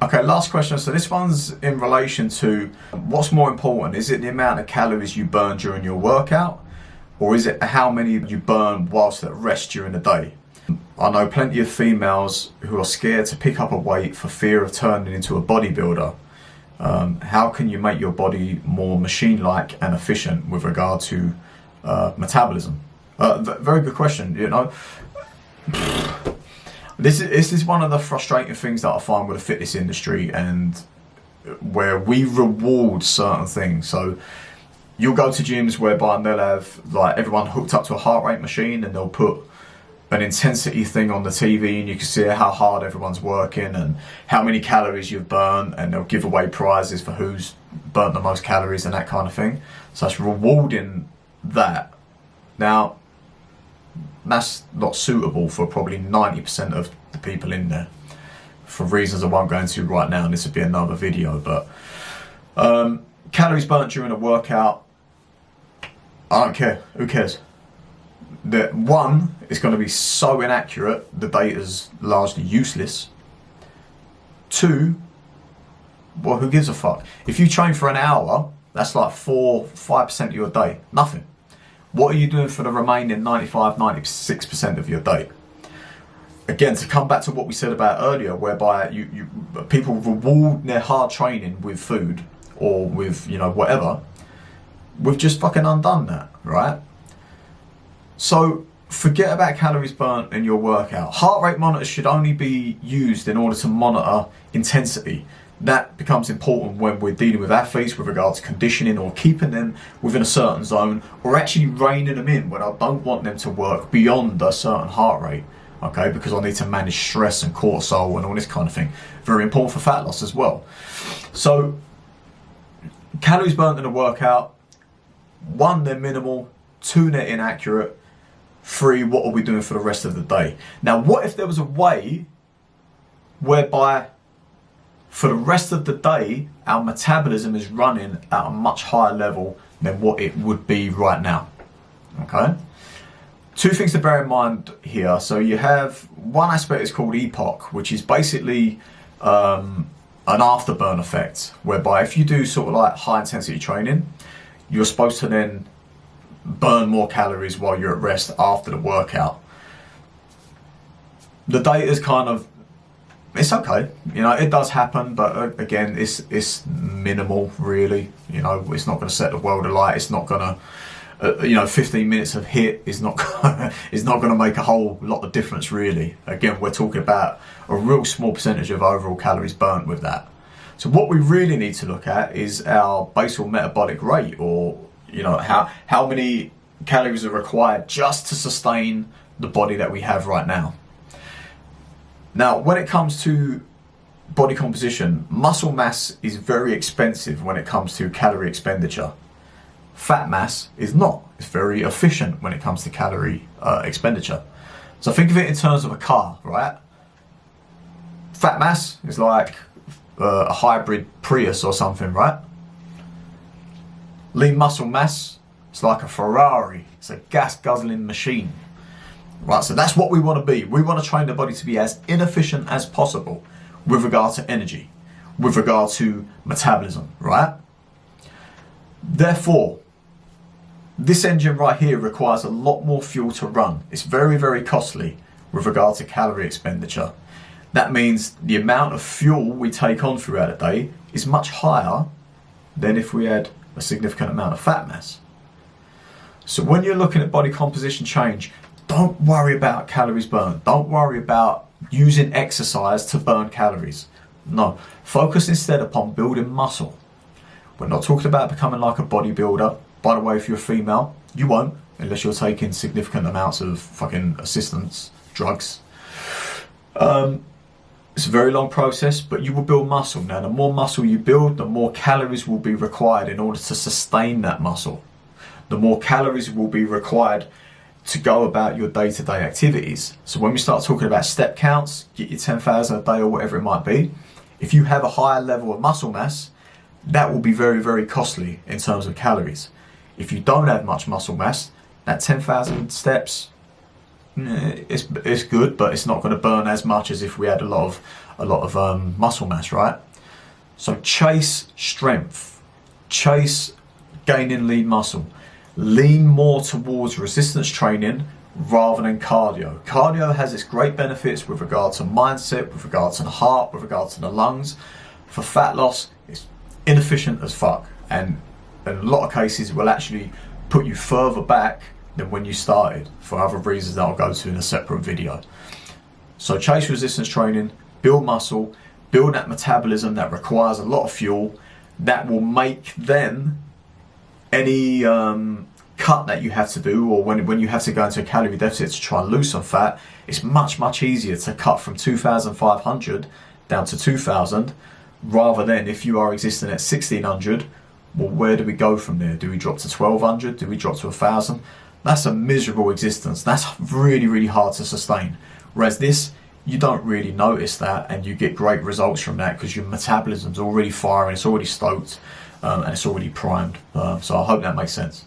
Okay, last question. So this one's in relation to what's more important. Is it the amount of calories you burn during your workout, or is it how many you burn whilst at rest during the day? I know plenty of females who are scared to pick up a weight for fear of turning into a bodybuilder. How can you make your body more machine-like and efficient with regard to metabolism? Very good question, you know. This is one of the frustrating things that I find with the fitness industry, and where we reward certain things. So you'll go to gyms whereby they'll have like everyone hooked up to a heart rate machine, and they'll put an intensity thing on the TV, and you can see how hard everyone's working and how many calories you've burnt, and they'll give away prizes for who's burnt the most calories and that kind of thing. So it's rewarding that. Now, that's not suitable for probably 90% of the people in there, for reasons I won't go into right now, and this would be another video. But calories burnt during a workout, I don't care. Who cares? That one, it's going to be so inaccurate, the data's largely useless. Two, well, who gives a fuck? If you train for an hour, that's like 4-5% of your day. Nothing. What are you doing for the remaining 95-96% of your day? Again, to come back to what we said about earlier, whereby people reward their hard training with food or with, you know, whatever. We've just fucking undone that, right? So forget about calories burnt in your workout. Heart rate monitors should only be used in order to monitor intensity. That becomes important when we're dealing with athletes with regards to conditioning, or keeping them within a certain zone, or actually reining them in when I don't want them to work beyond a certain heart rate, okay, because I need to manage stress and cortisol and all this kind of thing. Very important for fat loss as well. So calories burnt in a workout, one, they're minimal, two, they're inaccurate, three, what are we doing for the rest of the day? Now, what if there was a way whereby for the rest of the day, our metabolism is running at a much higher level than what it would be right now, okay? Two things to bear in mind here. So you have one aspect is called Epoch, which is basically an afterburn effect, whereby if you do sort of like high intensity training, you're supposed to then burn more calories while you're at rest after the workout. The data is kind of, it's okay, you know, it does happen, but again, it's minimal, really. You know, it's not going to set the world alight. It's not going to, you know, 15 minutes of HIIT is not going to make a whole lot of difference, really. Again, we're talking about a real small percentage of overall calories burnt with that. So what we really need to look at is our basal metabolic rate, or, you know, how many calories are required just to sustain the body that we have right now. Now, when it comes to body composition, muscle mass is very expensive when it comes to calorie expenditure. Fat mass is not. It's very efficient when it comes to calorie expenditure. So think of it in terms of a car, right? Fat mass is like a hybrid Prius or something, right? Lean muscle mass, it's like a Ferrari. It's a gas guzzling machine. Right, so that's what we want to be. We want to train the body to be as inefficient as possible with regard to energy, with regard to metabolism, right? Therefore, this engine right here requires a lot more fuel to run. It's very, very costly with regard to calorie expenditure. That means the amount of fuel we take on throughout the day is much higher than if we had a significant amount of fat mass. So when you're looking at body composition change, don't worry about calories burned. Don't worry about using exercise to burn calories. No, focus instead upon building muscle. We're not talking about becoming like a bodybuilder. By the way, if you're a female, you won't, unless you're taking significant amounts of fucking assistance, drugs. It's a very long process, but you will build muscle. Now, the more muscle you build, the more calories will be required in order to sustain that muscle. The more calories will be required to go about your day-to-day activities. So when we start talking about step counts, get your 10,000 a day or whatever it might be, if you have a higher level of muscle mass, that will be very, very costly in terms of calories. If you don't have much muscle mass, that 10,000 steps, it's good, but it's not going to burn as much as if we had a lot of muscle mass, right? So chase strength, chase gaining lean muscle, lean more towards resistance training rather than cardio. Cardio has its great benefits with regard to mindset, with regard to the heart, with regard to the lungs. For fat loss, it's inefficient as fuck, and in a lot of cases it will actually put you further back than when you started, for other reasons that I'll go to in a separate video. So chase resistance training, build muscle, build that metabolism that requires a lot of fuel, that will make then any cut that you have to do, or when you have to go into a calorie deficit to try and lose some fat, it's much easier to cut from 2,500 down to 2,000, rather than if you are existing at 1,600, well, where do we go from there? Do we drop to 1,200? Do we drop to 1,000? That's a miserable existence. That's really hard to sustain. Whereas this, you don't really notice that, and you get great results from that because your metabolism's already firing, it's already stoked, and it's already primed. So I hope that makes sense.